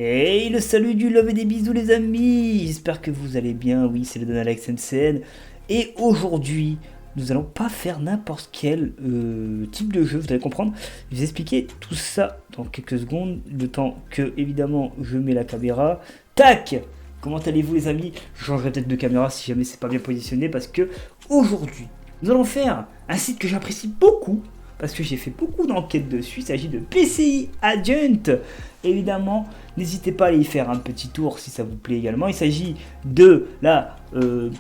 Hey, le salut du love et des bisous les amis. J'espère que vous allez bien. Oui, c'est le Don Alex NCN. Et aujourd'hui, nous allons pas faire n'importe quel type de jeu, vous allez comprendre. Je vais vous expliquer tout ça dans quelques secondes, le temps que, évidemment, je mets la caméra. Tac! Comment allez-vous les amis? Je changerai peut-être de caméra si jamais c'est pas bien positionné parce que aujourd'hui, nous allons faire un site que j'apprécie beaucoup parce que j'ai fait beaucoup d'enquêtes dessus. Il s'agit de PCI Agent. Évidemment, n'hésitez pas à aller y faire un petit tour si ça vous plaît également. Il s'agit de la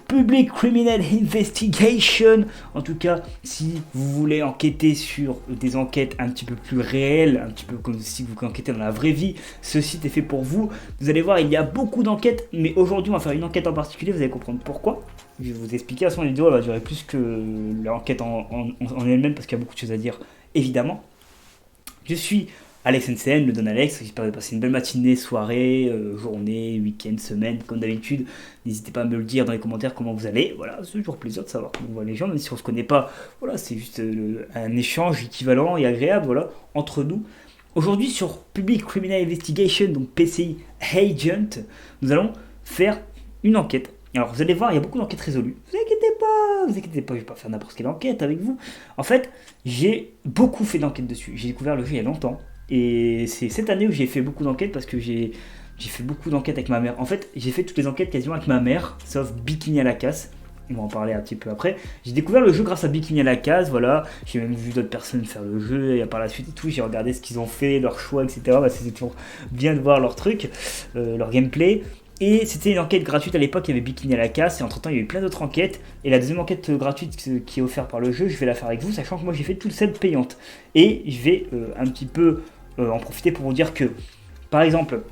Public Criminal Investigation. En tout cas, si vous voulez enquêter sur des enquêtes un petit peu plus réelles, un petit peu comme si vous enquêtez dans la vraie vie, ce site est fait pour vous. Vous allez voir, il y a beaucoup d'enquêtes, mais aujourd'hui, on va faire une enquête en particulier. Vous allez comprendre pourquoi. Je vais vous expliquer. À son vidéo, elle va durer plus que l'enquête en elle-même parce qu'il y a beaucoup de choses à dire, évidemment. Je suis Alex NCN, le Don Alex. J'espère de passer une belle matinée, soirée, journée, week-end, semaine, comme d'habitude. N'hésitez pas à me le dire dans les commentaires comment vous allez. Voilà, c'est toujours plaisir de savoir comment vont les gens, même si on ne se connaît pas. Voilà, c'est juste un échange équivalent et agréable, voilà, entre nous. Aujourd'hui, sur Public Criminal Investigation, donc PCI Agent, nous allons faire une enquête. Alors vous allez voir, il y a beaucoup d'enquêtes résolues. Vous inquiétez pas, je vais pas faire n'importe quelle enquête avec vous. En fait, j'ai beaucoup fait d'enquêtes dessus. J'ai découvert le jeu il y a longtemps. Et c'est cette année où j'ai fait beaucoup d'enquêtes parce que j'ai fait beaucoup d'enquêtes avec ma mère. En fait, j'ai fait toutes les enquêtes quasiment avec ma mère, sauf Bikini à la casse. On va en parler un petit peu après. J'ai découvert le jeu grâce à Bikini à la case, voilà. J'ai même vu d'autres personnes faire le jeu et par la suite et tout. J'ai regardé ce qu'ils ont fait, leurs choix, etc. Bah, c'est toujours bien de voir leur truc, leur gameplay. Et c'était une enquête gratuite à l'époque, il y avait Bikini à la casse, et entre temps il y a eu plein d'autres enquêtes. Et la deuxième enquête gratuite qui est offerte par le jeu, je vais la faire avec vous, sachant que moi j'ai fait toutes celles payantes. Et je vais un petit peu en profiter pour vous dire que, par exemple,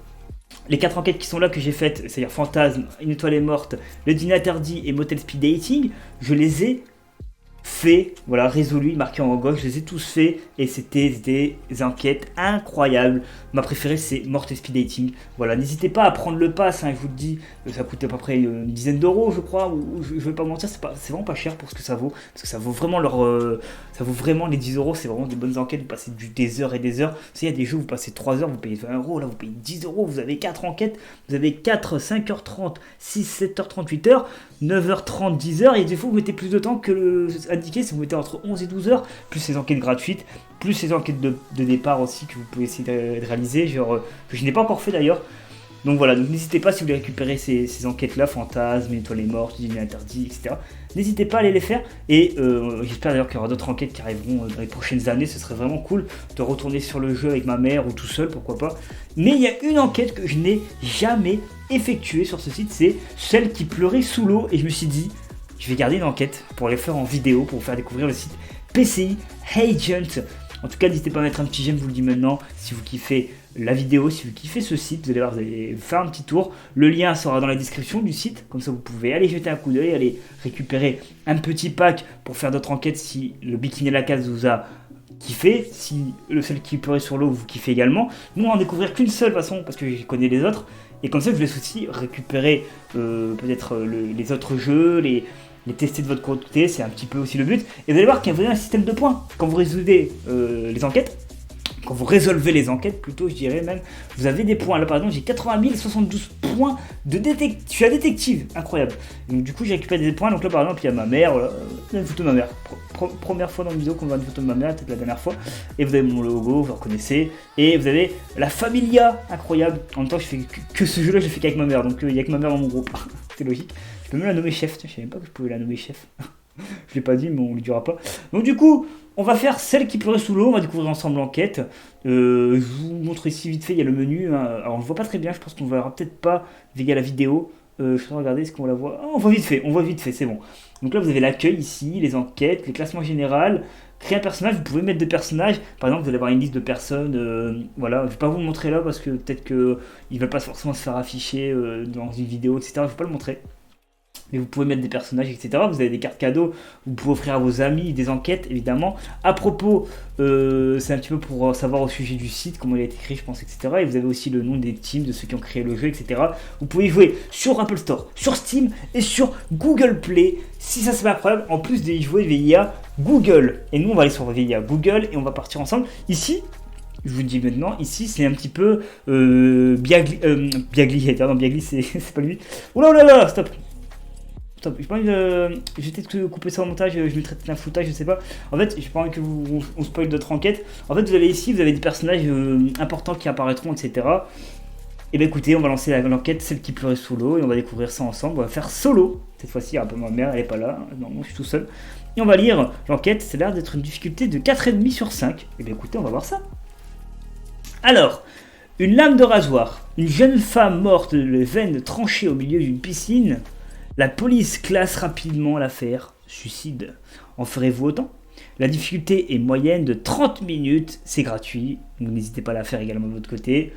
les 4 enquêtes qui sont là que j'ai faites, c'est-à-dire Fantasme, Une étoile est morte, Le dîner interdit et Motel Speed Dating, je les ai fait, voilà, résolu, marqué en gauche, je les ai tous faits et c'était des enquêtes incroyables. Ma préférée c'est Morte Speed Dating. Voilà, n'hésitez pas à prendre le pass, hein, je vous le dis, ça coûte à peu près une dizaine d'euros je crois, ou je vais pas mentir, c'est vraiment pas cher pour ce que ça vaut, parce que ça vaut vraiment ça vaut vraiment les 10 euros, c'est vraiment des bonnes enquêtes, vous passez des heures et des heures. Il y a des jeux où vous passez 3 heures, vous payez 20 euros, là vous payez 10 euros, vous avez 4 enquêtes, vous avez 4, 5h30, 6, 7h30, 8h, 9h30, 10h, et des fois vous mettez plus de temps que le indiqué, si vous mettez entre 11 et 12 heures, plus les enquêtes gratuites, plus les enquêtes de départ aussi que vous pouvez essayer de réaliser, genre, que je n'ai pas encore fait d'ailleurs. Donc voilà, donc n'hésitez pas si vous voulez récupérer ces enquêtes-là, Fantasme, Étoile est morte, Dîner interdit, etc. N'hésitez pas à aller les faire, et j'espère d'ailleurs qu'il y aura d'autres enquêtes qui arriveront dans les prochaines années, ce serait vraiment cool de retourner sur le jeu avec ma mère ou tout seul, pourquoi pas. Mais il y a une enquête que je n'ai jamais effectuée sur ce site, c'est celle qui pleurait sous l'eau, et je me suis dit, je vais garder une enquête pour les faire en vidéo, pour vous faire découvrir le site PCI Agent. En tout cas, n'hésitez pas à mettre un petit j'aime, je vous le dis maintenant, si vous kiffez la vidéo, si vous kiffez ce site, vous allez voir, vous allez faire un petit tour. Le lien sera dans la description du site, comme ça vous pouvez aller jeter un coup d'œil, aller récupérer un petit pack pour faire d'autres enquêtes si le Bikini à la case vous a kiffé, si le seul qui pleurait sur l'eau vous kiffez également. Nous on va en découvrir qu'une seule façon parce que je connais les autres, et comme ça je vous laisse aussi récupérer peut-être les autres jeux, les tester de votre côté, c'est un petit peu aussi le but. Et vous allez voir qu'il y a vraiment un système de points. Quand vous résolvez les enquêtes, quand vous résolvez les enquêtes, plutôt je dirais même, vous avez des points. Là par exemple j'ai 80 072 points de détective. Je suis un détective, incroyable. Donc du coup j'ai récupéré des points. Donc là par exemple il y a ma mère, voilà, une photo de ma mère. Première fois dans la vidéo qu'on voit une photo de ma mère, peut-être la dernière fois. Et vous avez mon logo, vous le reconnaissez. Et vous avez la Familia, incroyable. En même temps je fais que ce jeu-là, je l'ai fait qu'avec ma mère. Donc il n'y a que ma mère dans mon groupe, c'est logique. Je peux même la nommer chef, je savais même pas que je pouvais la nommer chef. Je l'ai pas dit, mais on lui dira pas. Donc du coup, on va faire celle qui pleurait sous l'eau, on va découvrir ensemble l'enquête. Je vous montre ici vite fait, il y a le menu. Hein. Alors on ne voit pas très bien, je pense qu'on ne verra peut-être pas via la vidéo. Je suis en train de regarder, est-ce qu'on la voit? Ah, on voit vite fait, c'est bon. Donc là vous avez l'accueil ici, les enquêtes, les classements général. Créer un personnage, vous pouvez mettre des personnages. Par exemple, vous allez avoir une liste de personnes. Voilà, je vais pas vous le montrer là parce que peut-être qu'ils ne veulent pas forcément se faire afficher dans une vidéo, etc. Je vais pas le montrer. Mais vous pouvez mettre des personnages, etc. Vous avez des cartes cadeaux, vous pouvez offrir à vos amis, des enquêtes, évidemment. À propos, c'est un petit peu pour savoir au sujet du site, comment il a été créé, je pense, etc. Et vous avez aussi le nom des teams, de ceux qui ont créé le jeu, etc. Vous pouvez jouer sur Apple Store, sur Steam et sur Google Play. Si ça c'est incroyable, en plus d'y jouer via Google. Et nous, on va aller sur via Google et on va partir ensemble. Ici, je vous dis maintenant, ici c'est un petit peu Biagli, non Biagli c'est pas lui. Oula oula là, stop. Stop, j'ai pas envie de... Je vais peut-être couper ça au montage, je mettrai peut-être un foutage, je sais pas. En fait, j'ai pas envie que on spoil d'autres enquêtes. En fait, vous avez ici, vous avez des personnages importants qui apparaîtront, etc. Et bien écoutez, on va lancer l'enquête, celle qui pleurait sous l'eau, et on va découvrir ça ensemble. On va faire solo. Cette fois-ci, un peu ma mère, elle est pas là. Non, je suis tout seul. Et on va lire l'enquête, c'est l'air d'être une difficulté de 4,5 sur 5. Et bien écoutez, on va voir ça. Alors, une lame de rasoir, une jeune femme morte de les veines tranchées au milieu d'une piscine. La police classe rapidement l'affaire suicide. En ferez-vous autant? La difficulté est moyenne de 30 minutes, c'est gratuit, donc n'hésitez pas à la faire également de votre côté,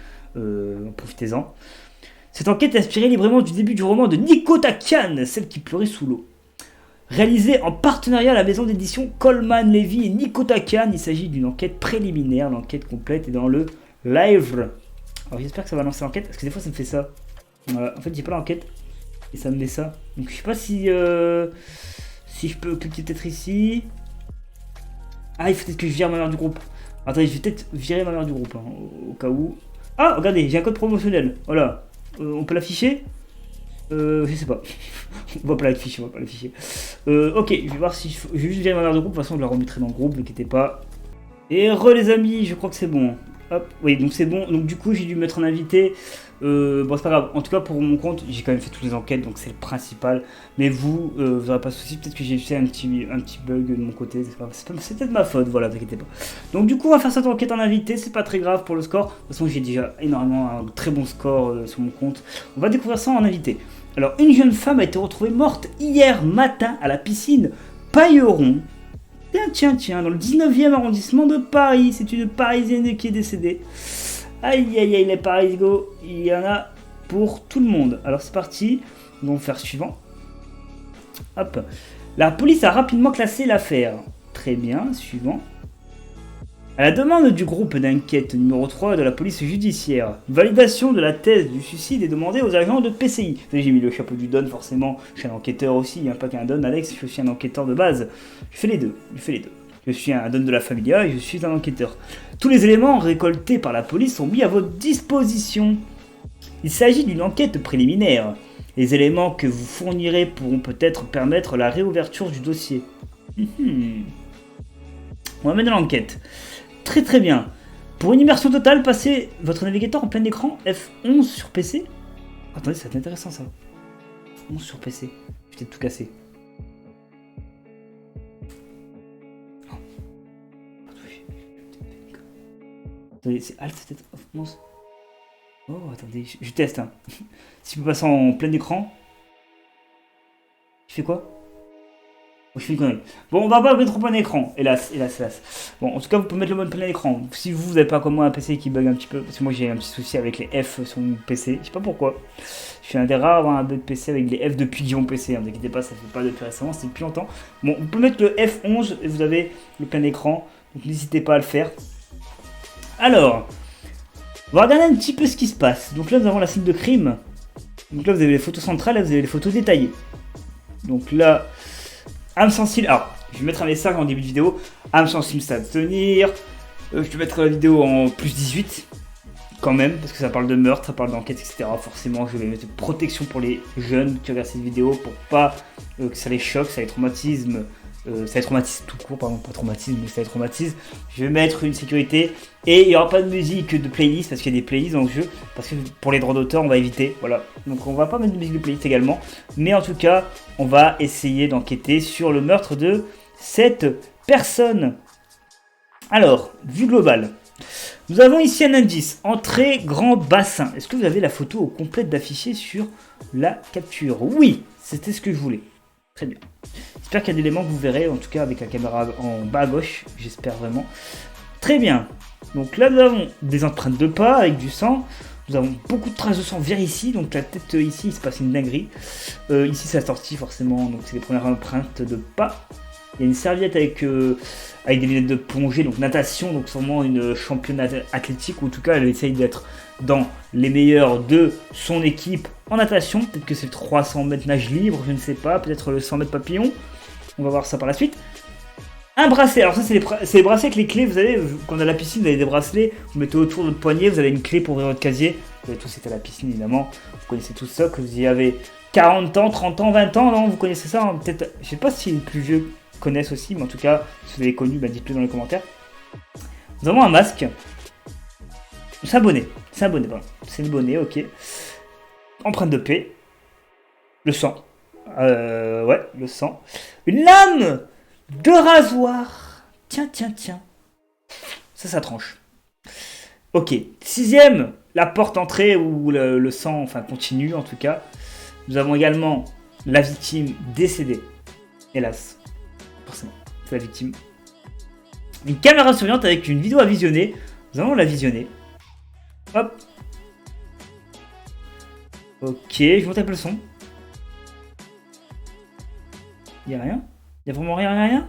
profitez-en. Cette enquête est inspirée librement du début du roman de Nico Takian, celle qui pleurait sous l'eau. Réalisée en partenariat à la maison d'édition Coleman Levy et Nico Takian, il s'agit d'une enquête préliminaire, l'enquête complète est dans le livre. Alors j'espère que ça va lancer l'enquête, parce que des fois ça me fait ça. Voilà. En fait j'ai pas l'enquête, et ça me met ça. Donc je sais pas si je peux cliquer peut-être ici. Ah, il faut peut-être que je vire ma mère du groupe. Attendez, je vais peut-être virer ma mère du groupe, hein, au cas où. Ah, regardez, j'ai un code promotionnel. Voilà. On peut l'afficher je sais pas. On va pas l'afficher, ok, je vais voir si je vais juste virer ma mère du groupe. De toute façon, je la remettrai dans le groupe, n'inquiétez pas. Et les amis, je crois que c'est bon. Hop, oui, donc c'est bon. Donc du coup, j'ai dû mettre un invité. Bon, c'est pas grave. En tout cas, pour mon compte, j'ai quand même fait toutes les enquêtes, donc c'est le principal. Mais vous, vous n'aurez pas de soucis. Peut-être que j'ai fait un petit bug de mon côté. C'est peut-être ma faute, voilà, t'inquiétez pas. Donc du coup, on va faire cette enquête en invité. C'est pas très grave pour le score. De toute façon, j'ai déjà énormément un très bon score sur mon compte. On va découvrir ça en invité. Alors, une jeune femme a été retrouvée morte hier matin à la piscine Pailleron. Tiens, dans le 19e arrondissement de Paris. C'est une Parisienne qui est décédée. Aïe, les Paris-Go, il y en a pour tout le monde. Alors c'est parti, nous allons faire suivant. Hop. La police a rapidement classé l'affaire. Très bien, suivant. À la demande du groupe d'enquête numéro 3 de la police judiciaire, validation de la thèse du suicide est demandée aux agents de PCI. J'ai mis le chapeau du Don, forcément, je suis un enquêteur aussi, il n'y a pas qu'un Don, Alex, je suis aussi un enquêteur de base. Je fais les deux. Je suis un Don de la Familia et je suis un enquêteur. Tous les éléments récoltés par la police sont mis à votre disposition. Il s'agit d'une enquête préliminaire. Les éléments que vous fournirez pourront peut-être permettre la réouverture du dossier. On va mettre dans l'enquête. Très bien. Pour une immersion totale, passez votre navigateur en plein écran F11 sur PC. Attendez, c'est intéressant ça. 11 sur PC. Je vais peut-être tout casser. Attendez, c'est Alt peut-être F11. Oh, attendez, je teste. Hein. Si je peux passer en plein écran. Je fais quoi? Je fais une connerie. Bon, on va pas mettre au plein écran, hélas. Bon, en tout cas, vous pouvez mettre le mode plein écran. Si vous n'avez pas comme moi un PC qui bug un petit peu, parce que moi j'ai un petit souci avec les F sur mon PC, je sais pas pourquoi. Je suis un des rares à avoir un bug PC avec les F depuis que j'ai mon PC, ne vous inquiétez pas, ça fait pas depuis récemment, c'est depuis longtemps. Bon, vous pouvez mettre le F11 et vous avez le plein écran, donc n'hésitez pas à le faire. Alors, on va regarder un petit peu ce qui se passe. Donc là, nous avons la scène de crime. Donc là, vous avez les photos centrales, là, vous avez les photos détaillées. Donc là, âme sensible. Alors, je vais mettre un message en début de vidéo. Âme sensible, ça va tenir. Je vais mettre la vidéo en plus 18. Quand même, parce que ça parle de meurtre, ça parle d'enquête, etc. Forcément, je vais mettre protection pour les jeunes qui regardent cette vidéo pour pas que ça les choque, ça les traumatise. Ça les traumatise tout court, pardon, pas traumatisme, mais ça les traumatise. Je vais mettre une sécurité et il n'y aura pas de musique de playlist parce qu'il y a des playlists dans le jeu. Parce que pour les droits d'auteur, on va éviter. Voilà. Donc on va pas mettre de musique de playlist également. Mais en tout cas, on va essayer d'enquêter sur le meurtre de cette personne. Alors, vue globale. Nous avons ici un indice. Entrée, grand bassin. Est-ce que vous avez la photo complète d'afficher sur la capture? Oui, c'était ce que je voulais. Très bien. J'espère qu'il y a des éléments que vous verrez, en tout cas avec la caméra en bas à gauche, j'espère vraiment. Très bien. Donc là, nous avons des empreintes de pas avec du sang. Nous avons beaucoup de traces de sang vers ici. Donc la tête ici, il se passe une dinguerie. Ici, c'est la sortie forcément. Donc c'est les premières empreintes de pas. Il y a une serviette avec des lunettes de plongée, donc natation. Donc sûrement une championne athlétique. Ou en tout cas, elle essaye d'être dans les meilleurs de son équipe en natation. Peut-être que c'est le 300 mètres nage libre, je ne sais pas. Peut-être le 100 mètres papillon. On va voir ça par la suite. Un bracelet, alors ça c'est les bracelets avec les clés, vous savez, quand on a la piscine, vous avez des bracelets, vous mettez autour de votre poignet, vous avez une clé pour ouvrir votre casier. Vous avez tous été à la piscine évidemment, vous connaissez tout ça, que vous y avez 40 ans, 30 ans, 20 ans, non, vous connaissez ça, hein, peut-être, je sais pas si les plus vieux connaissent aussi, mais en tout cas, si vous avez connu, bah, dites-le dans les commentaires. Nous avons un masque, c'est un bonnet, voilà, c'est le bonnet, ok. Empreinte de paix, le sang, ouais, le sang, une lame de rasoir. Tiens. Ça tranche. Ok. 6ème, la porte entrée où le sang, enfin, continue en tout cas. Nous avons également la victime décédée. Hélas. Forcément, c'est la victime. Une caméra surveillante avec une vidéo à visionner. Nous allons la visionner. Hop. Ok, je monte un peu le son. Il n'y a rien. Il n'y a vraiment rien.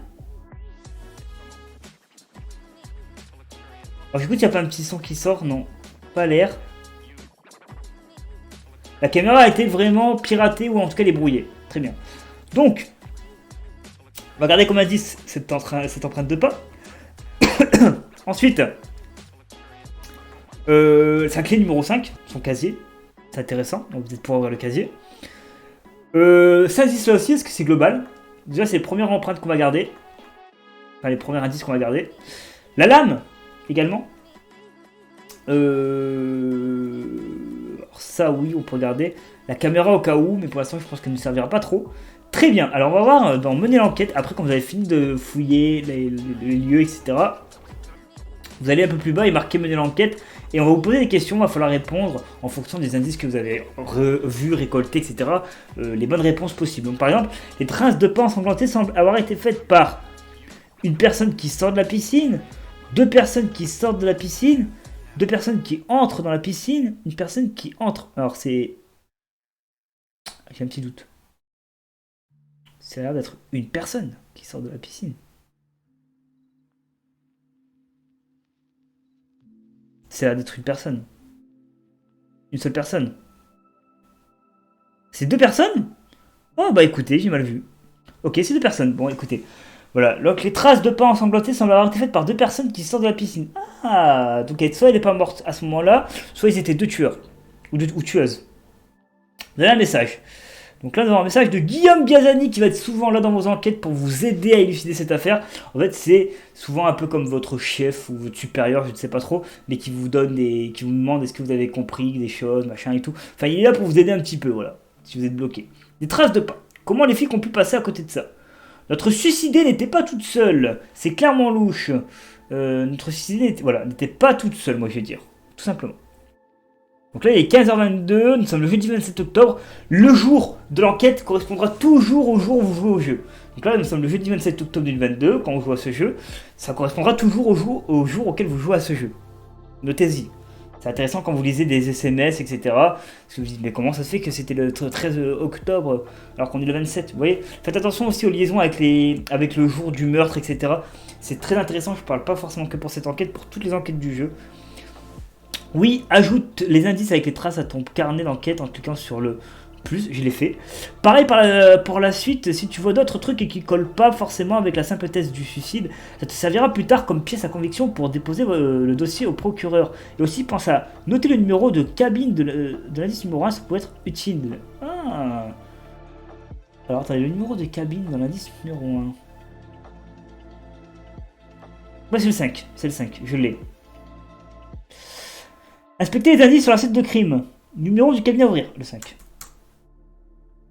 Alors j'écoute, il n'y a pas un petit son qui sort, non. Pas l'air. La caméra a été vraiment piratée ou en tout cas elle est brouillée. Très bien. Donc, on va garder comme indice cette empreinte de pas. Ensuite, sa clé numéro 5, son casier. C'est intéressant, donc vous allez pouvoir ouvrir le casier. Ça indice là aussi, est-ce que c'est global? Déjà, c'est les premières empreintes qu'on va garder. Enfin, les premiers indices qu'on va garder. La lame, également. Alors ça, oui, on peut regarder. La caméra au cas où, mais pour l'instant, je pense qu'elle ne nous servira pas trop. Très bien, alors on va voir dans mener l'enquête. Après, quand vous avez fini de fouiller les lieux, etc., vous allez un peu plus bas et marquer mener l'enquête. Et on va vous poser des questions, il va falloir répondre en fonction des indices que vous avez vus, récoltés, etc. Les bonnes réponses possibles. Donc par exemple, les traces de pas ensanglantées semblent avoir été faites par une personne qui sort de la piscine, 2 personnes qui sortent de la piscine, 2 personnes qui entrent dans la piscine, une personne qui entre. Alors c'est... J'ai un petit doute. Ça a l'air d'être une personne qui sort de la piscine. Ça a l'air d'être une personne. Une seule personne. C'est 2 personnes? Oh bah écoutez, j'ai mal vu. Ok, c'est 2 personnes. Bon écoutez. Voilà, donc les traces de pas ensanglantées semblent avoir été faites par 2 personnes qui sortent de la piscine. Ah, donc soit elle n'est pas morte à ce moment-là, soit ils étaient 2 tueurs. Ou tueuses. Vous avez un message. Donc là, nous avons un message de Guillaume Biazani qui va être souvent là dans vos enquêtes pour vous aider à élucider cette affaire. En fait, c'est souvent un peu comme votre chef ou votre supérieur, je ne sais pas trop, mais qui vous donne qui vous demande est-ce que vous avez compris des choses, machin et tout. Enfin, il est là pour vous aider un petit peu, voilà, si vous êtes bloqué. Des traces de pas. Comment les filles ont pu passer à côté de ça? Notre suicidée n'était pas toute seule. C'est clairement louche. Notre suicidée n'était pas toute seule, moi je vais dire. Tout simplement. Donc là, il est 15h22, nous sommes le jeudi 27 octobre. Le jour de l'enquête correspondra toujours au jour où vous jouez au jeu. Donc là, nous sommes le jeudi 27 octobre 2022, quand on joue à ce jeu. Ça correspondra toujours au jour auquel vous jouez à ce jeu. Notez-y. C'est intéressant quand vous lisez des SMS, etc. Parce que vous dites, mais comment ça se fait que c'était le 13 octobre alors qu'on est le 27? Vous voyez, faites attention aussi aux liaisons avec le jour du meurtre, etc. C'est très intéressant, je parle pas forcément que pour cette enquête, pour toutes les enquêtes du jeu. Oui, ajoute les indices avec les traces à ton carnet d'enquête en cliquant sur le plus, je l'ai fait. Pareil pour la suite, si tu vois d'autres trucs et qui collent pas forcément avec la simple thèse du suicide, ça te servira plus tard comme pièce à conviction pour déposer le dossier au procureur. Et aussi pense à noter le numéro de cabine de l'indice numéro 1, ça peut être utile. Ah. Alors attendez, le numéro de cabine dans l'indice numéro 1. Ouais, c'est le 5, je l'ai. Inspectez les indices sur la scène de crime. Numéro du cabinet à ouvrir, le 5.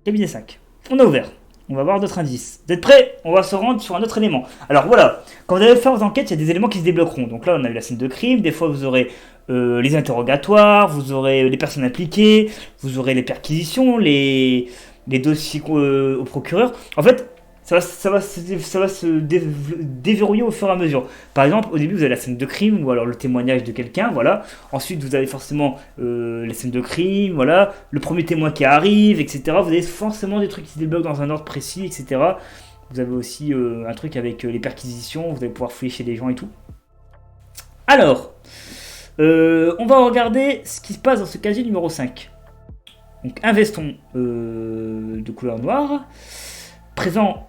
Cabinet 5. On a ouvert. On va voir d'autres indices. Vous êtes prêts? On va se rendre sur un autre élément. Alors voilà, quand vous allez faire vos enquêtes, il y a des éléments qui se débloqueront. Donc là, on a eu la scène de crime. Des fois, vous aurez les interrogatoires, vous aurez les personnes impliquées, vous aurez les perquisitions, les dossiers au procureur. En fait, ça va se déverrouiller au fur et à mesure. Par exemple, au début, vous avez la scène de crime ou alors le témoignage de quelqu'un, voilà. Ensuite, vous avez forcément les scènes de crime, voilà. Le premier témoin qui arrive, etc. Vous avez forcément des trucs qui se débloquent dans un ordre précis, etc. Vous avez aussi un truc avec les perquisitions, vous allez pouvoir fouiller chez les gens et tout. Alors, on va regarder ce qui se passe dans ce casier numéro 5. Donc, un veston de couleur noire, présent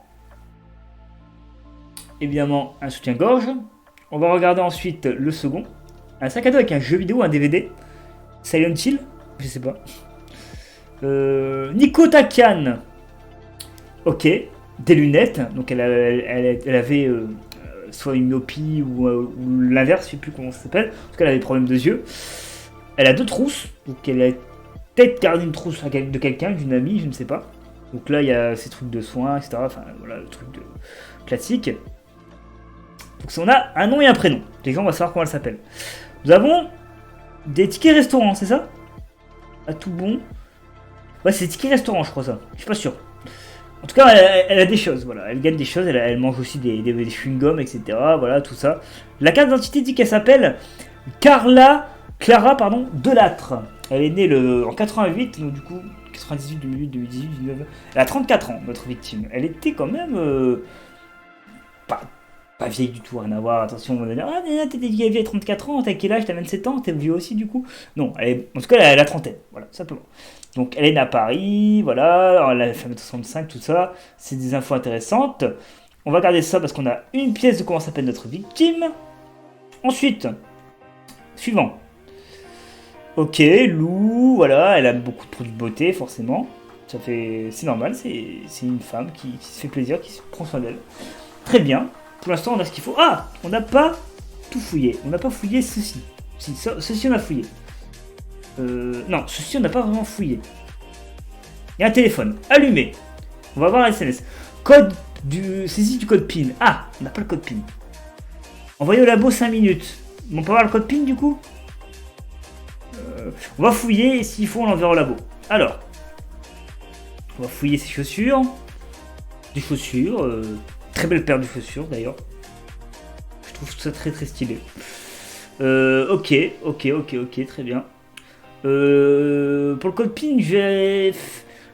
évidemment un soutien-gorge. On va regarder ensuite le second. Un sac à dos avec un jeu vidéo, un DVD. Silent Hill, je sais pas. Nico Takian. Ok, des lunettes. Donc elle avait soit une myopie ou l'inverse, je sais plus comment ça s'appelle. En tout cas, elle avait des problèmes de yeux. Elle a 2 trousses. Donc elle a peut-être gardé une trousse de quelqu'un, d'une amie, je ne sais pas. Donc là, il y a ces trucs de soins, etc. Enfin, voilà, le truc classique. Donc on a un nom et un prénom. Les gens, on va savoir comment elle s'appelle. Nous avons des tickets restaurants, c'est ça? À tout bon. Ouais, c'est des tickets restaurants, je crois ça. Je suis pas sûr. En tout cas, elle a des choses, voilà. Elle gagne des choses, elle mange aussi des chewing-gums, etc. Voilà, tout ça. La carte d'identité dit qu'elle s'appelle Clara, Delattre. Elle est née en 88, donc du coup, 98, 2008, 2018, 2019. Elle a 34 ans, notre victime. Elle était quand même pas vieille du tout, rien à voir. Attention, on va dire, ah, t'es vieille à 34 ans, t'as quel âge? T'as 27 ans, t'es vieux aussi, du coup? Non, en tout cas, elle a la trentaine, voilà, simplement. Donc, elle est née à Paris, voilà, elle a fait 1m65, tout ça. C'est des infos intéressantes. On va garder ça parce qu'on a une pièce de comment s'appelle notre victime. Ensuite, suivant. Ok, Lou, voilà, elle a beaucoup de produits de beauté, forcément. C'est normal, c'est une femme qui se fait plaisir, qui se prend soin d'elle. Très bien. Pour l'instant, on a ce qu'il faut. Ah, on n'a pas tout fouillé. On n'a pas fouillé ceci. Si, ceci, on a fouillé. Non, ceci, on n'a pas vraiment fouillé. Il y a un téléphone. Allumé. On va voir un SMS. Saisie du code PIN. Ah, on n'a pas le code PIN. Envoyé au labo 5 minutes. On peut avoir le code PIN, du coup? On va fouiller. Et s'il faut, on l'enverra au labo. Alors. On va fouiller ses chaussures. Des chaussures. Très belle paire de chaussures d'ailleurs. Je trouve ça très très stylé. Ok, très bien. Pour le code PIN, je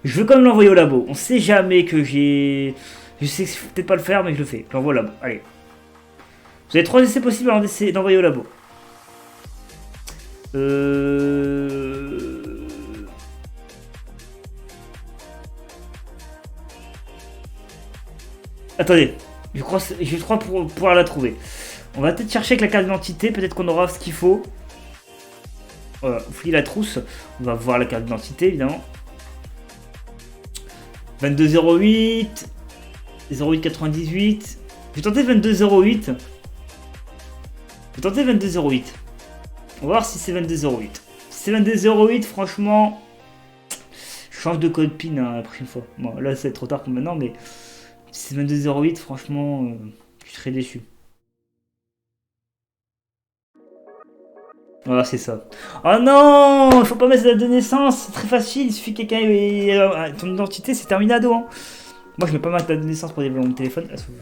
veux quand même l'envoyer au labo. On sait jamais que j'ai... Je sais que je peux peut-être pas le faire, mais je le fais. Je l'envoie au labo. Allez. Vous avez 3 essais possibles avant d'envoyer au labo. Attendez, je crois pour pouvoir la trouver. On va peut-être chercher avec la carte d'identité, peut-être qu'on aura ce qu'il faut. Voilà, fouiller la trousse, on va voir la carte d'identité évidemment. 2208, 0898. Je vais tenter 2208. Je vais tenter 2208. On va voir si c'est 2208. Si c'est 2208, franchement, je change de code PIN la prochaine fois. Bon, là c'est trop tard pour maintenant, mais si c'est 2208, franchement, je serais déçu. Voilà, c'est ça. Oh non, il faut pas mettre la date de naissance, c'est très facile, il suffit que quelqu'un ait ton identité, c'est terminado. Hein. Moi, je ne mets pas ma date de naissance pour déverrouiller mon téléphone, parce que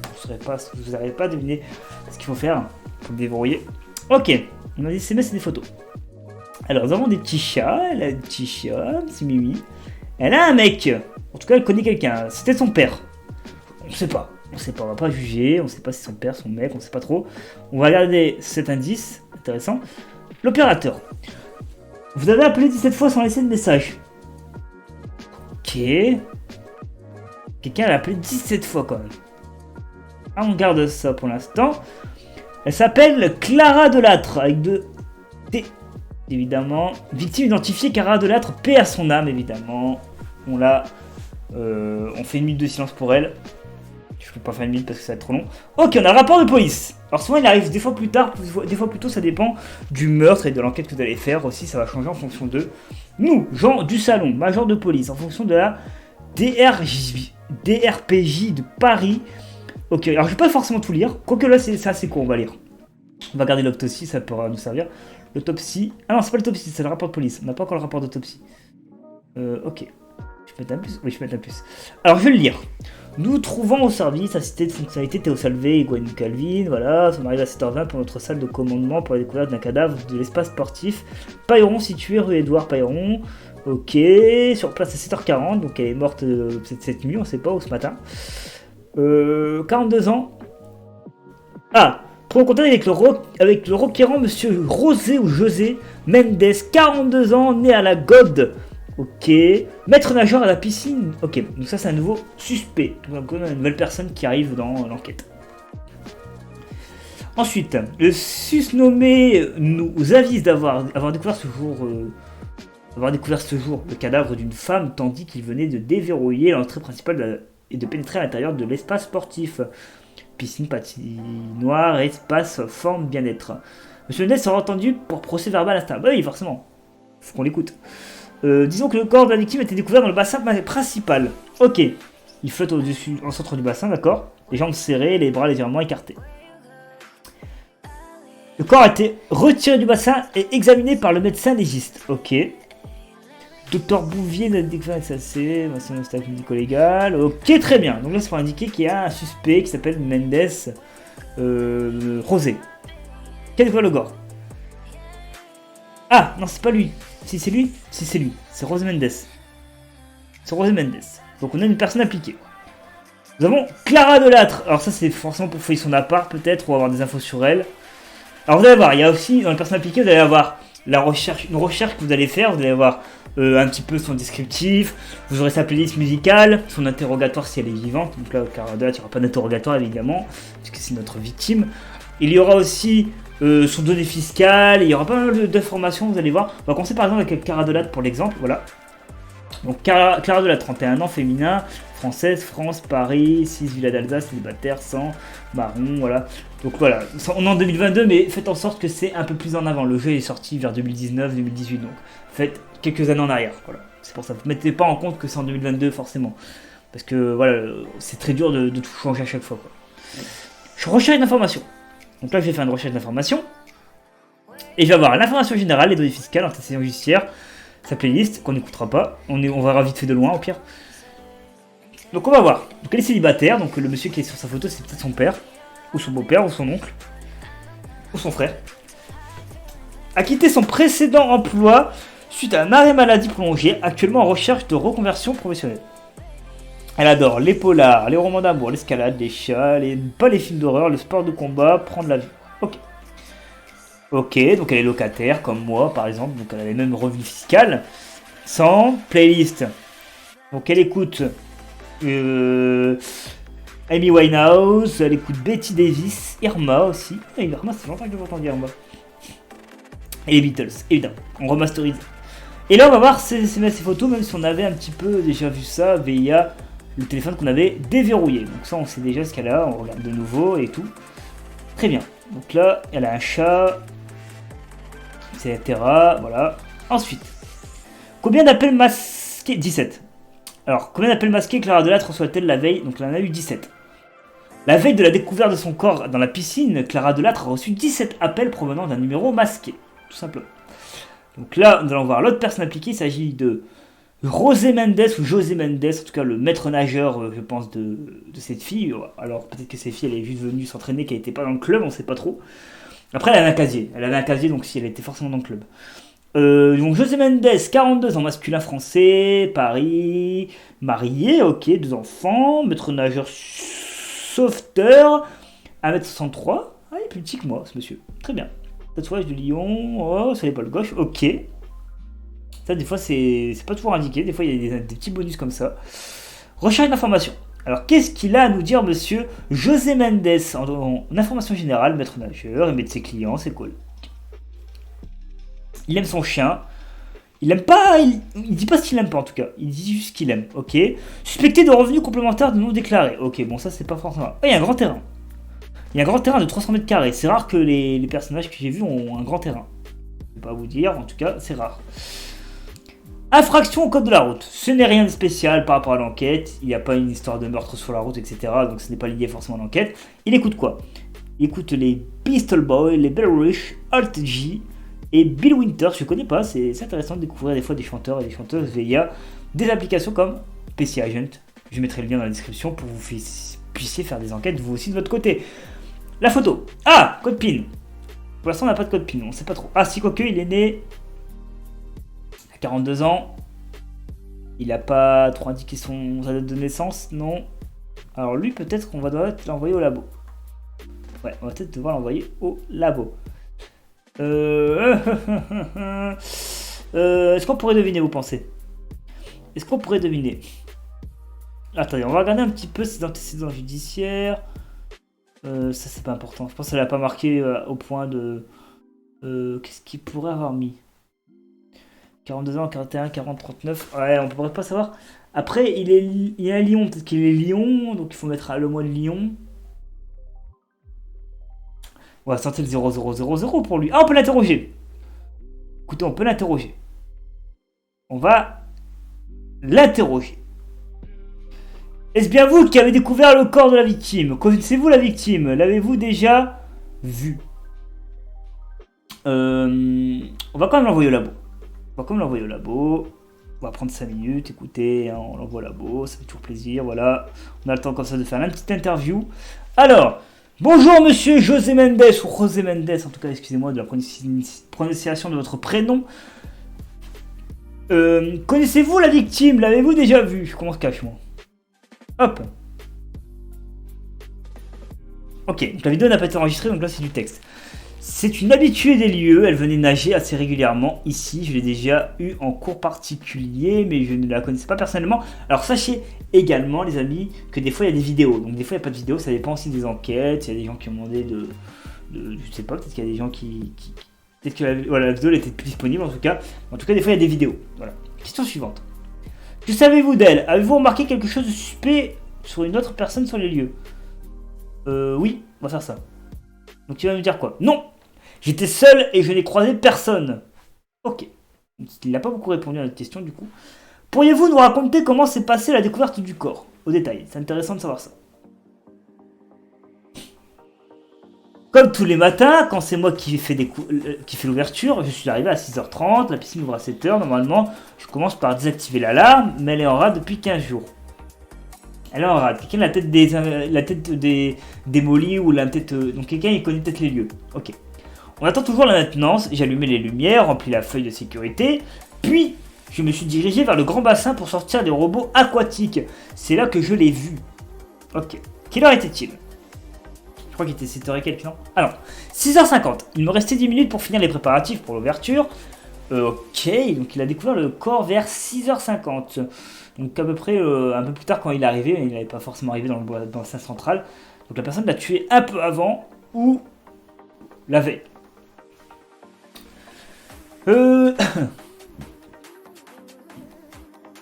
vous n'arrivez pas à deviner ce qu'il faut faire pour le déverrouiller. Ok, on a des SMS et des photos. Alors, nous avons des petits chats, elle a des petits chats, c'est Mimi. Elle a un mec, en tout cas, elle connaît quelqu'un, c'était son père. On sait pas, on va pas juger, on sait pas si c'est son père, son mec, on sait pas trop. On va regarder cet indice, intéressant. L'opérateur. Vous avez appelé 17 fois sans laisser de message. Ok. Quelqu'un l'a appelé 17 fois quand même. Ah, on garde ça pour l'instant. Elle s'appelle Clara Delattre avec 2 T. Évidemment. Victime identifiée, Clara Delattre, paix à son âme évidemment. On l'a. On fait une minute de silence pour elle. Je peux pas faire une minute parce que ça va être trop long. Ok, on a le rapport de police. Alors souvent il arrive des fois plus tard, des fois plus tôt, ça dépend du meurtre et de l'enquête que vous allez faire aussi, ça va changer en fonction de nous, Jean du Salon, major de police, en fonction de la DRPJ de Paris. Ok, alors je vais pas forcément tout lire, quoique là c'est assez court, on va lire. On va garder l'autopsie, ça pourra nous servir. L'autopsie, ah non c'est pas l'autopsie, c'est le rapport de police, on n'a pas encore le rapport d'autopsie. Ok, je peux mettre un plus, oui je peux mettre un plus. Alors je vais le lire. Nous trouvons au service assisté de fonctionnalité Théo Salvé et Gwen Calvin, voilà, on arrive à 7h20 pour notre salle de commandement pour la découverte d'un cadavre de l'espace sportif Pailleron situé rue Édouard Pailleron, ok, sur place à 7h40, donc elle est morte peut-être cette nuit, on sait pas, ou ce matin, 42 ans, ah, pour contact avec le requérant monsieur Rosé ou José Mendes, 42 ans, né à la Gode. Ok. Maître nageur à la piscine. Ok, donc ça c'est un nouveau suspect. Donc on a une nouvelle personne qui arrive dans l'enquête. Ensuite, le susnommé nous avise avoir découvert ce jour le cadavre d'une femme tandis qu'il venait de déverrouiller l'entrée principale et de pénétrer à l'intérieur de l'espace sportif. Piscine, patinoire, espace, forme, bien-être. Monsieur Ness sera entendu pour procès verbal instant. Bah oui, forcément. Faut qu'on l'écoute. Disons que le corps de la victime a été découvert dans le bassin principal. Ok. Il flotte au-dessus, au centre du bassin, d'accord. Les jambes serrées, les bras légèrement écartés. Le corps a été retiré du bassin et examiné par le médecin légiste. Ok. Docteur Bouvier n'a découvert que ça c'est. C'est un staff médico-légal. Ok, très bien. Donc là, c'est pour indiquer qu'il y a un suspect qui s'appelle Mendes Rosé. Quel est le gore? Ah, non, c'est pas lui. Si c'est lui, si c'est lui. C'est Rosé Mendes. C'est Rosé Mendes. Donc on a une personne impliquée. Nous avons Clara Delattre. Alors ça, c'est forcément pour fouiller son appart, peut-être, ou avoir des infos sur elle. Alors vous allez voir, il y a aussi, dans les personnes impliquées, vous allez avoir une recherche que vous allez faire. Vous allez avoir un petit peu son descriptif. Vous aurez sa playlist musicale, son interrogatoire si elle est vivante. Donc là, Clara Delattre, il n'y aura pas d'interrogatoire, évidemment, puisque c'est notre victime. Il y aura aussi son données fiscales, il y aura pas mal d'informations, vous allez voir. On va commencer par exemple avec Clara Delattre pour l'exemple, voilà. Donc Clara Delattre, 31 ans, féminin, française, France, Paris, 6 villas d'Alsace, célibataire, 100, marron, voilà. Donc voilà, on est en 2022, mais faites en sorte que c'est un peu plus en avant. Le jeu est sorti vers 2019-2018, donc faites quelques années en arrière, voilà. C'est pour ça, vous ne mettez pas en compte que c'est en 2022 forcément. Parce que voilà, c'est très dur de tout changer à chaque fois, quoi. Je recherche une information. Donc là, je vais faire une recherche d'information. Et je vais avoir l'information générale, les données fiscales, antécédents judiciaires, sa playlist, qu'on n'écoutera pas. On verra vite fait de loin, au pire. Donc on va voir. Donc elle est célibataire, donc le monsieur qui est sur sa photo, c'est peut-être son père, ou son beau-père, ou son oncle, ou son frère. A quitté son précédent emploi suite à un arrêt maladie prolongé, actuellement en recherche de reconversion professionnelle. Elle adore les polars, les romans d'amour, l'escalade, les chats, pas les films d'horreur, le sport de combat, prendre l'avion. Ok. Ok, donc elle est locataire, comme moi par exemple, donc elle a les mêmes revenus fiscaux. Sans playlist. Donc elle écoute Amy Winehouse, elle écoute Betty Davis, Irma aussi. Et Irma, c'est longtemps que j'ai entendu Irma. Et les Beatles, évidemment, on remasterise. Et là on va voir ses photos, même si on avait un petit peu déjà vu ça via le téléphone qu'on avait déverrouillé. Donc ça on sait déjà ce qu'elle a, on regarde de nouveau et tout. Très bien. Donc là, elle a un chat, etc. Voilà. Ensuite, combien d'appels masqués? 17. Alors, combien d'appels masqués Clara Delattre reçoit-elle la veille? Donc là, on en a eu 17. La veille de la découverte de son corps dans la piscine, Clara Delattre a reçu 17 appels provenant d'un numéro masqué. Tout simplement. Donc là, nous allons voir l'autre personne impliquée. Il s'agit de José Mendes, en tout cas le maître nageur, je pense, de cette fille. Alors peut-être que cette fille, elle est juste venue s'entraîner, qu'elle n'était pas dans le club, on ne sait pas trop. Après, elle avait un casier, donc si elle était forcément dans le club. Donc José Mendes, 42 ans, masculin français, Paris, marié, ok, 2 enfants, maître nageur sauveteur, 1m63. Ah, il est plus petit que moi, ce monsieur. Très bien. Tatouage de lion, oh, sur l'épaule gauche, ok. Ça, des fois, c'est pas toujours indiqué. Des fois, il y a des petits bonus comme ça. Recherche d'information. Alors, qu'est-ce qu'il a à nous dire, monsieur José Mendes en information générale, maître nageur, il met de ses clients, c'est cool. Il aime son chien. Il aime pas. Il dit pas ce qu'il aime pas, en tout cas. Il dit juste qu'il aime, ok. Suspecté de revenus complémentaires de non déclarés. Ok, bon, ça, c'est pas forcément. Oh, il y a un grand terrain. Il y a un grand terrain de 300 mètres carrés. C'est rare que les personnages que j'ai vus ont un grand terrain. Je vais pas vous dire, en tout cas, c'est rare. Infraction au code de la route. Ce n'est rien de spécial par rapport à l'enquête. Il n'y a pas une histoire de meurtre sur la route, etc. Donc ce n'est pas lié forcément à l'enquête. Il écoute quoi? Il écoute les Pistol Boys, les Bellrich, Alt J et Bill Winters. Je ne connais pas. C'est intéressant de découvrir des fois des chanteurs et des chanteuses via des applications comme PC Agent. Je mettrai le lien dans la description pour que vous puissiez faire des enquêtes vous aussi de votre côté. La photo. Ah, code PIN. Pour l'instant, on n'a pas de code PIN. On ne sait pas trop. Ah, si, quoique, il est né 42 ans, il n'a pas trop indiqué sa date de naissance, non. Alors lui, peut-être qu'on va devoir l'envoyer au labo. Ouais, on va peut-être devoir l'envoyer au labo. Est-ce qu'on pourrait deviner, vous pensez? Est-ce qu'on pourrait deviner? Attendez, on va regarder un petit peu ses antécédents judiciaires. Ça, c'est pas important. Je pense qu'elle a pas marqué au point de... qu'est-ce qu'il pourrait avoir mis? 42 ans, 41, 40, 39. Ouais, on pourrait pas savoir. Après, il est à Lyon. Peut-être qu'il est Lyon, donc il faut mettre le mois de Lyon. On va sortir le 0000 pour lui. Ah, on peut l'interroger. Écoutez, on peut l'interroger. On va l'interroger. Est-ce bien vous qui avez découvert le corps de la victime? Connaissez-vous la victime? L'avez-vous déjà vue? On va quand même l'envoyer au labo. On va prendre 5 minutes, écoutez, hein, on l'envoie au labo, ça fait toujours plaisir, voilà. On a le temps comme ça de faire une petite interview. Alors, bonjour monsieur José Mendes, ou José Mendes, en tout cas, excusez-moi de la prononciation de votre prénom. Connaissez-vous la victime? L'avez-vous déjà vue? Comment se cache, moi? Hop. Ok, donc la vidéo n'a pas été enregistrée, donc là c'est du texte. C'est une habituée des lieux, elle venait nager assez régulièrement ici, je l'ai déjà eu en cours particulier, mais je ne la connaissais pas personnellement. Alors sachez également les amis que des fois il y a des vidéos, donc des fois il n'y a pas de vidéo, ça dépend aussi des enquêtes, il y a des gens qui ont demandé je sais pas, peut-être qu'il y a des gens peut-être que la vidéo elle était plus disponible en tout cas des fois il y a des vidéos. Voilà. Question suivante. Que savez-vous d'elle? Avez-vous remarqué quelque chose de suspect sur une autre personne sur les lieux? Oui, on va faire ça. Donc tu vas me dire quoi? Non! J'étais seul et je n'ai croisé personne. Ok. Il n'a pas beaucoup répondu à notre question du coup. Pourriez-vous nous raconter comment s'est passée la découverte du corps? Au détail, c'est intéressant de savoir ça. Comme tous les matins, quand c'est moi qui fais l'ouverture, je suis arrivé à 6h30, la piscine ouvre à 7h. Normalement, je commence par désactiver l'alarme, mais elle est en rade depuis 15 jours. Elle est en rade. Quelqu'un a la tête démolie ou la tête... donc quelqu'un il connaît peut-être les lieux. Ok. On attend toujours la maintenance, j'ai allumé les lumières, rempli la feuille de sécurité, puis je me suis dirigé vers le grand bassin pour sortir des robots aquatiques. C'est là que je l'ai vu. Ok. Quelle heure était-il? Je crois qu'il était 7h et quelques, non? Ah non, 6h50. Il me restait 10 minutes pour finir les préparatifs pour l'ouverture. Ok, donc il a découvert le corps vers 6h50. Donc à peu près un peu plus tard quand il est arrivé, il n'avait pas forcément arrivé dans le bassin central. Donc la personne l'a tué un peu avant ou la veille.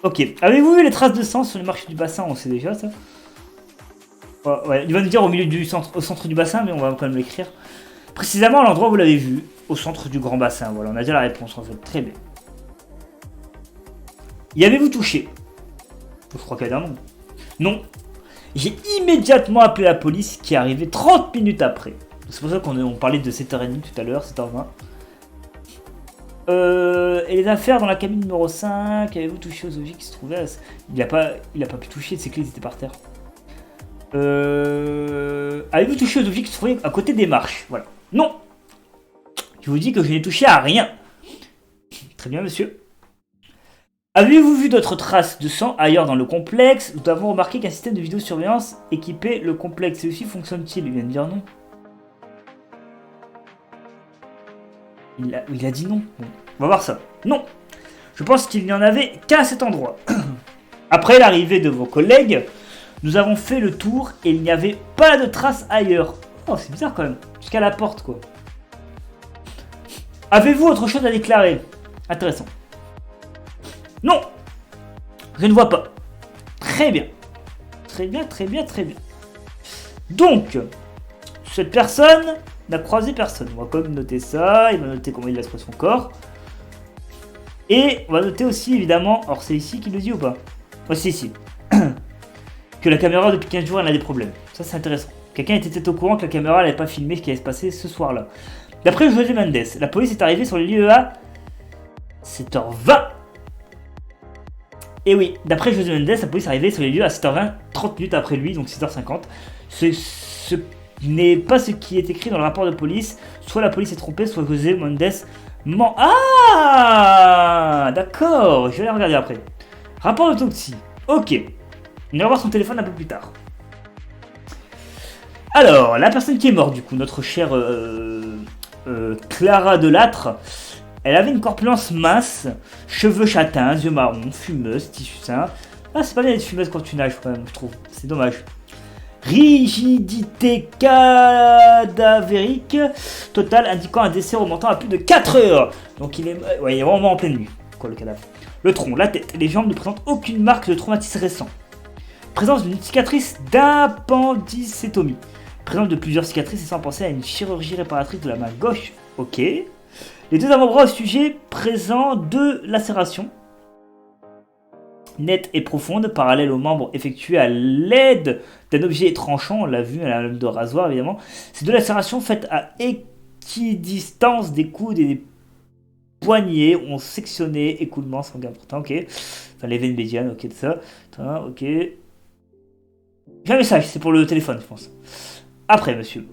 Ok. Avez-vous vu les traces de sang sur les marches du bassin? On sait déjà ça. Ouais, il va nous dire au centre du bassin, mais on va quand même l'écrire. Précisément à l'endroit où vous l'avez vu, au centre du grand bassin. Voilà, on a déjà la réponse en fait. Très bien. Y avez-vous touché? Je crois qu'il y a un nom. Non. J'ai immédiatement appelé la police qui est arrivée 30 minutes après. C'est pour ça qu'on parlait de 7h30 tout à l'heure, 7h20. Et les affaires dans la cabine numéro 5, avez-vous touché aux objets qui se trouvaient il a pas pu toucher, ses clés étaient par terre. Avez-vous touché aux objets qui se trouvaient à côté des marches? Voilà. Non. Je vous dis que je n'ai touché à rien. Très bien, monsieur. Avez-vous vu d'autres traces de sang ailleurs dans le complexe? Nous avons remarqué qu'un système de vidéosurveillance équipait le complexe. Celui-ci fonctionne-t-il? Il vient de dire non. Il a dit non. Bon, on va voir ça. Non. Je pense qu'il n'y en avait qu'à cet endroit. Après l'arrivée de vos collègues, nous avons fait le tour et il n'y avait pas de traces ailleurs. Oh, c'est bizarre quand même. Jusqu'à la porte, quoi. Avez-vous autre chose à déclarer? Intéressant. Non. Je ne vois pas. Très bien. Très bien, très bien, très bien. Donc, cette personne n'a croisé personne. On va quand même noter ça. Il va noter comment il a trouvé son corps. Et on va noter aussi, évidemment... Alors, c'est ici qu'il le dit ou pas? Oh, c'est ici. Que la caméra, depuis 15 jours, elle a des problèmes. Ça, c'est intéressant. Quelqu'un était peut-être au courant que la caméra n'avait pas filmé ce qui allait se passer ce soir-là. D'après José Mendes, la police est arrivée sur les lieux à 7h20. Et oui, d'après José Mendes, la police est arrivée sur les lieux à 7h20, 30 minutes après lui, donc 6h50. Ce n'est pas ce qui est écrit dans le rapport de police. Soit la police est trompée, soit José Mendes ment. Ah, d'accord, je vais aller regarder après. Rapport d'autopsie. Ok. On va voir son téléphone un peu plus tard. Alors, la personne qui est morte, du coup, notre chère Clara Delattre, elle avait une corpulence mince, cheveux châtains, yeux marrons, fumeuse, tissu sain. Ah, c'est pas bien d'être fumeuse quand tu nages, quand même, je trouve. C'est dommage. Rigidité cadavérique totale indiquant un décès remontant à plus de 4 heures. Donc il est, ouais, il est vraiment en pleine nuit, quoi, le cadavre. Le tronc, la tête et les jambes ne présentent aucune marque de traumatisme récent. Présence d'une cicatrice d'appendicectomie. Présence de plusieurs cicatrices et sans penser à une chirurgie réparatrice de la main gauche. Ok. Les deux avant-bras au sujet présent deux lacérations nettes et profondes, parallèles aux membres effectués à l'aide d'un objet tranchant, on l'a vu à la lame de rasoir évidemment. Ces deux lacérations faites à équidistance des coudes et des poignets ont sectionné, écoulement sanguin important, ok. Enfin les veines médianes, ok, de ça. Ok. J'ai un message, c'est pour le téléphone, je pense. Après, monsieur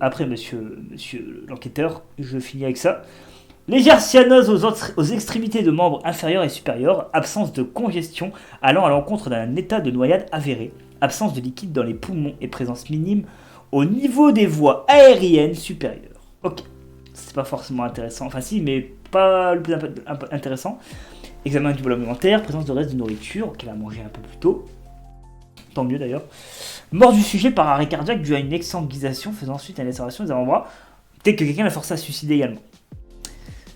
l'enquêteur, je finis avec ça. Légère cyanose aux extrémités de membres inférieurs et supérieurs, absence de congestion allant à l'encontre d'un état de noyade avéré, absence de liquide dans les poumons et présence minime au niveau des voies aériennes supérieures. Ok, c'est pas forcément intéressant, enfin si, mais pas le plus intéressant. Examen du bol alimentaire, présence de restes de nourriture qu'elle a mangé un peu plus tôt. Tant mieux d'ailleurs. Mort du sujet par arrêt cardiaque dû à une exsanguisation faisant suite à une lacération des avant-bras. Peut-être que quelqu'un l'a forcé à se suicider également.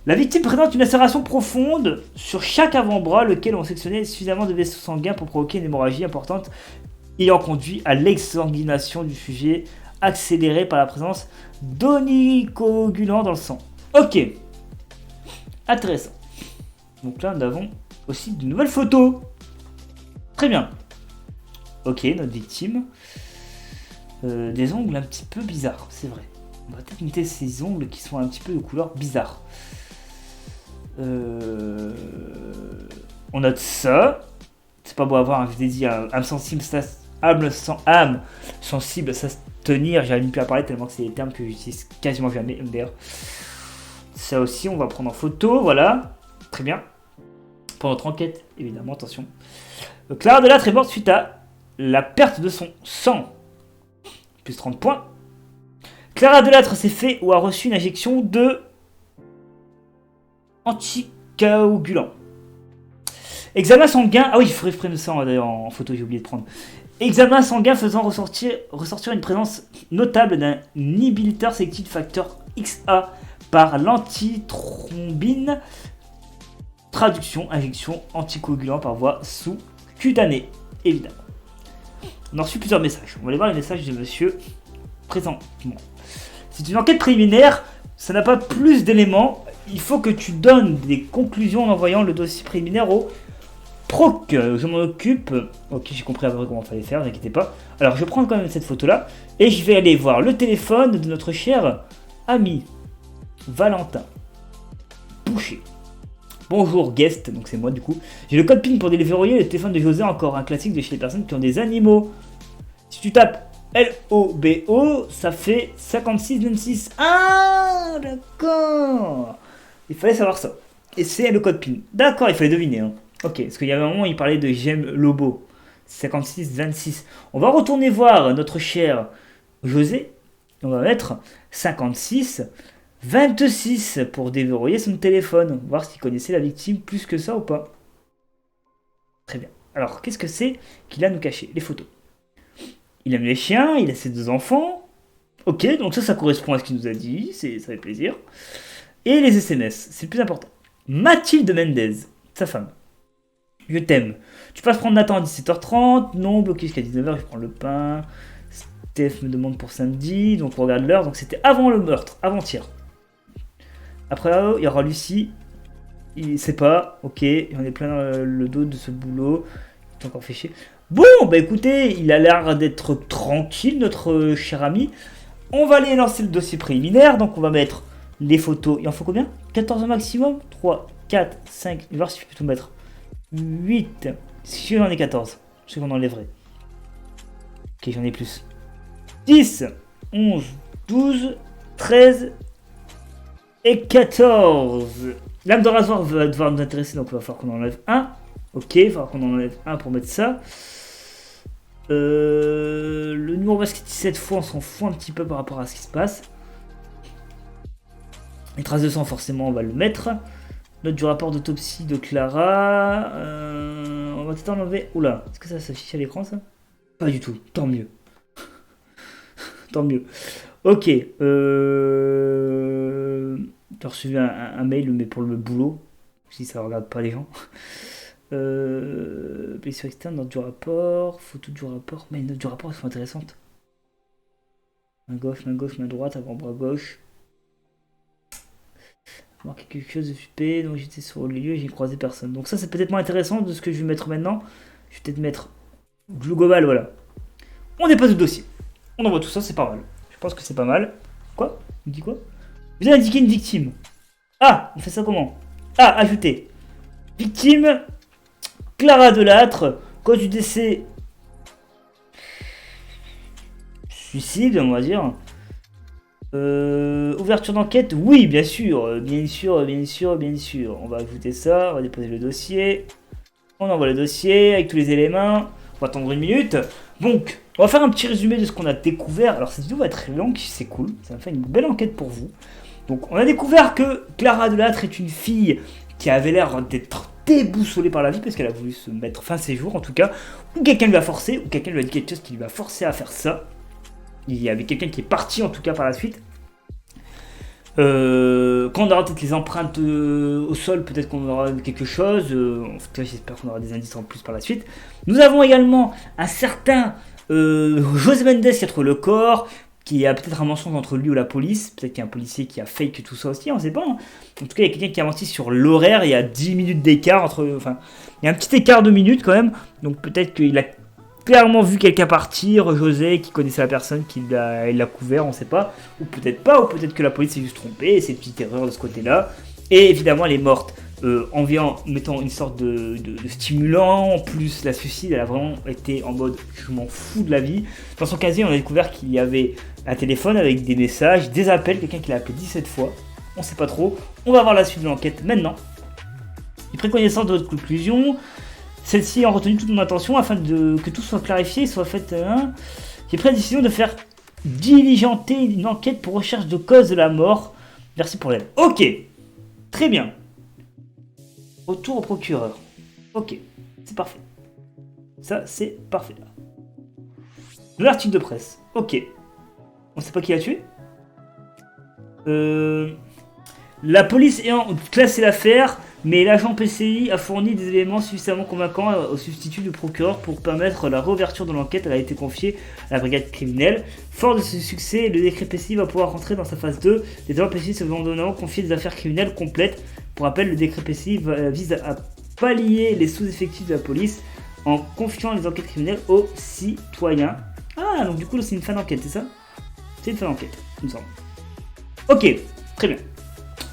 La victime présente une lacération profonde sur chaque avant-bras, lequel ont sectionné suffisamment de vaisseaux sanguins pour provoquer une hémorragie importante ayant conduit à l'exsanguination du sujet accélérée par la présence d'onicoagulants dans le sang. Ok. Intéressant. Donc là, nous avons aussi de nouvelles photos. Très bien. Ok, notre victime. Des ongles un petit peu bizarres, c'est vrai. On va peut-être noter ces ongles qui sont un petit peu de couleur bizarre. On note ça. C'est pas beau à voir, hein, je vous ai dit, âme sensible, âme sensible, ça se tenir. J'arrive plus à parler tellement que c'est des termes que j'utilise quasiment jamais, d'ailleurs. Ça aussi, on va prendre en photo, voilà. Très bien. Pour notre enquête, évidemment, attention. Clara Delattre est morte suite à la perte de son sang. Plus 30 points. Clara Delattre s'est fait ou a reçu une injection de anticoagulant. Examen sanguin. Ah oui, il faudrait prendre ça d'ailleurs en photo, j'ai oublié de prendre. Examen sanguin faisant ressortir une présence notable d'un inhibiteur sélectif facteur XA par l'antithrombine. Traduction, injection anticoagulant par voie sous-cutanée, évidemment. On a reçu plusieurs messages. On va aller voir les messages de monsieur présentement. C'est une enquête préliminaire, ça n'a pas plus d'éléments. Il faut que tu donnes des conclusions en envoyant le dossier préliminaire au proc. Je m'en occupe. Ok, j'ai compris après comment il fallait faire, ne vous inquiétez pas. Alors, je prends quand même cette photo-là et je vais aller voir le téléphone de notre cher ami Valentin Boucher. Bonjour guest, donc c'est moi du coup. J'ai le code PIN pour déverrouiller le téléphone de José, encore un classique de chez les personnes qui ont des animaux. Si tu tapes LOBO, ça fait 5626. Ah, d'accord. Il fallait savoir ça. Et c'est le code PIN. D'accord, il fallait deviner. Hein. Ok, parce qu'il y avait un moment où il parlait de J'aime Lobo. 5626. On va retourner voir notre cher José. On va mettre 5626 pour déverrouiller son téléphone. Voir s'il connaissait la victime plus que ça ou pas. Très bien. Alors, qu'est-ce que c'est qu'il a à nous cacher? Les photos. Il aime les chiens, il a ses 2 enfants. Ok, donc ça correspond à ce qu'il nous a dit, ça fait plaisir. Et les SMS, c'est le plus important. Mathilde Mendez, sa femme. Je t'aime. Tu passes prendre Nathan à 17h30. Non, bloqué jusqu'à 19h, je prends le pain. Steph me demande pour samedi, donc on regarde l'heure. Donc c'était avant le meurtre, avant-hier. Après, il y aura Lucie. Il sait pas, ok, j'en ai plein le dos de ce boulot. Il est encore fait chier. Bon, bah écoutez, il a l'air d'être tranquille, notre cher ami. On va aller lancer le dossier préliminaire. Donc on va mettre les photos. Il en faut combien? 14 au maximum? 3, 4, 5. Je vais voir si je peux tout mettre. 8. Si j'en ai 14. Je sais qu'on enlèverait. Ok, j'en ai plus. 10, 11, 12, 13 et 14. L'âme de rasoir va devoir nous intéresser, donc il va falloir qu'on enlève un. Ok, il va falloir qu'on enlève un pour mettre ça. Le numéro basket 17 fois, on s'en fout un petit peu par rapport à ce qui se passe. Les traces de sang, forcément, on va le mettre. Note du rapport d'autopsie de Clara. On va peut-être enlever. Oula, est-ce que ça s'affiche à l'écran ça? Pas du tout, tant mieux. Tant mieux. Ok. J'ai reçu un mail, mais pour le boulot. Si ça regarde pas les gens. Blessure externe, note du rapport, photo du rapport. Mais les notes du rapport, elles sont intéressantes. Main gauche, main droite, avant-bras gauche. Marquer quelque chose de suspect, donc j'étais sur les lieux et j'ai croisé personne. Donc ça, c'est peut-être moins intéressant de ce que je vais mettre maintenant. Je vais peut-être mettre le global, voilà. On dépasse le dossier. On envoie tout ça, c'est pas mal. Je pense que c'est pas mal. Quoi? Il me dit quoi? Vous avez indiqué une victime. Ah, on fait ça comment? Ah, ajouter. Victime, Clara Delattre, cause du décès. Suicide, on va dire. Ouverture d'enquête, oui, bien sûr, bien sûr, bien sûr, bien sûr. On va ajouter ça, on va déposer le dossier. On envoie le dossier avec tous les éléments. On va attendre une minute. Donc, on va faire un petit résumé de ce qu'on a découvert. Alors, cette vidéo va être très longue, c'est cool. Ça va faire une belle enquête pour vous. Donc, on a découvert que Clara Delattre est une fille qui avait l'air d'être déboussolée par la vie parce qu'elle a voulu se mettre fin à ses jours, en tout cas. Ou quelqu'un lui a forcé, ou quelqu'un lui a dit quelque chose qui lui a forcé à faire ça. Il y avait quelqu'un qui est parti, en tout cas, par la suite. Quand on aura peut-être les empreintes au sol, peut-être qu'on aura quelque chose. En tout cas, j'espère qu'on aura des indices en plus par la suite. Nous avons également un certain José Mendes qui a trouvé le corps, qui a peut-être un mensonge entre lui ou la police. Peut-être qu'il y a un policier qui a fake tout ça aussi, on ne sait pas. Hein. En tout cas, il y a quelqu'un qui a menti sur l'horaire. Il y a 10 minutes d'écart entre. Enfin, il y a un petit écart de minutes quand même. Donc peut-être qu'il a clairement vu quelqu'un partir, José, qui connaissait la personne, il l'a couvert, on ne sait pas. Ou peut-être pas, ou peut-être que la police s'est juste trompée, c'est une petite erreur de ce côté-là. Et évidemment, elle est morte en mettant une sorte de stimulant. En plus, la suicide, elle a vraiment été en mode je m'en fous de la vie. Dans son casier, on a découvert qu'il y avait un téléphone avec des messages, des appels, quelqu'un qui l'a appelé 17 fois. On ne sait pas trop. On va voir la suite de l'enquête maintenant. J'ai pris connaissance de votre conclusion. Celle-ci a retenu toute mon attention afin que tout soit clarifié et soit fait. J'ai pris la décision de faire diligenter une enquête pour recherche de cause de la mort. Merci pour l'aide. Ok, très bien. Retour au procureur. Ok, c'est parfait. Ça, c'est parfait. De l'article de presse. Ok. On sait pas qui l'a tué. La police ayant classé l'affaire, mais l'agent PCI a fourni des éléments suffisamment convaincants au substitut du procureur pour permettre la réouverture de l'enquête. Elle a été confiée à la brigade criminelle. Fort de ce succès, le décret PCI va pouvoir rentrer dans sa phase 2. Les agents PCI se vont confier des affaires criminelles complètes. Pour rappel, le décret PCI vise à pallier les sous-effectifs de la police en confiant les enquêtes criminelles aux citoyens. Ah, donc du coup, c'est une fin d'enquête, c'est ça? C'est une fin d'enquête, il me semble. Ok, très bien.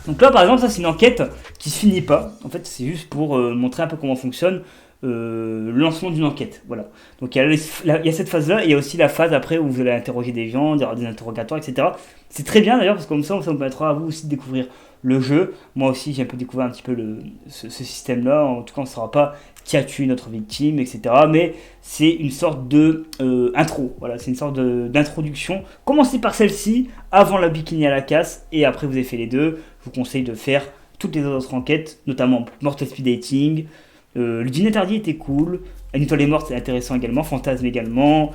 Donc là, par exemple, ça c'est une enquête qui se finit pas. En fait, c'est juste pour montrer un peu comment fonctionne le lancement d'une enquête. Voilà. Donc il y a cette phase-là, et il y a aussi la phase après où vous allez interroger des gens, il y aura des interrogatoires, etc. C'est très bien d'ailleurs, parce que comme ça vous permettra à vous aussi de découvrir le jeu. Moi aussi, j'ai un peu découvert un petit peu ce système-là. En tout cas, on ne saura pas qui a tué notre victime, etc. Mais c'est une sorte de intro. Voilà, c'est une sorte d'introduction. Commencez par celle-ci, avant la bikini à la casse, et après vous avez fait les deux. Je vous conseille de faire toutes les autres enquêtes, notamment Mortal Speed Dating. Le dîner tardif était cool. Une étoile est morte, c'est intéressant également. Fantasme également.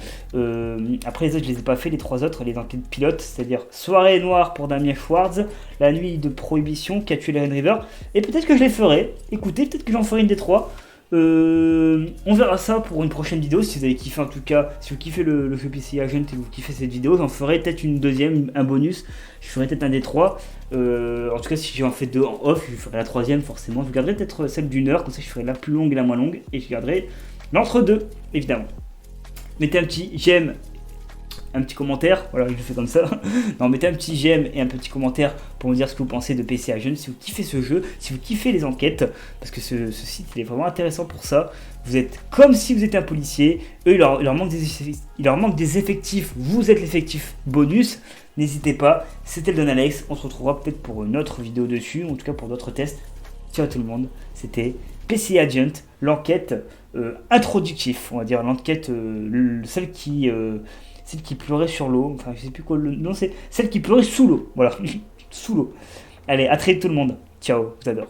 Après les autres, je les ai pas fait. Les trois autres, les enquêtes pilotes, c'est-à-dire Soirée noire pour Damien Schwartz, La nuit de prohibition qui a tué Laren River. Et peut-être que je les ferai. Écoutez, peut-être que j'en ferai une des trois. On verra ça pour une prochaine vidéo. Si vous avez kiffé, en tout cas, si vous kiffez le jeu PC Agent et vous kiffez cette vidéo, j'en ferai peut-être une deuxième, un bonus. Je ferai peut-être un des trois. En tout cas, si j'en fais deux en off, je ferai la troisième forcément. Je garderai peut-être celle d'une heure, comme ça je ferai la plus longue et la moins longue. Et je garderai l'entre-deux, évidemment. Mettez un petit j'aime, un petit commentaire, voilà, je le fais comme ça. Non, mettez un petit j'aime et un petit commentaire pour me dire ce que vous pensez de PC Agent, si vous kiffez ce jeu, si vous kiffez les enquêtes, parce que ce site il est vraiment intéressant pour ça. Vous êtes comme si vous étiez un policier, eux il leur manque des effectifs, vous êtes l'effectif bonus. N'hésitez pas, c'était le Don Alex, on se retrouvera peut-être pour une autre vidéo dessus, en tout cas pour d'autres tests. Ciao tout le monde, c'était PC Agent, l'enquête introductive, on va dire, l'enquête, celle qui pleurait sur l'eau, enfin je sais plus quoi le nom, c'est celle qui pleurait sous l'eau, voilà, sous l'eau. Allez, à très vite tout le monde, ciao, je vous adore.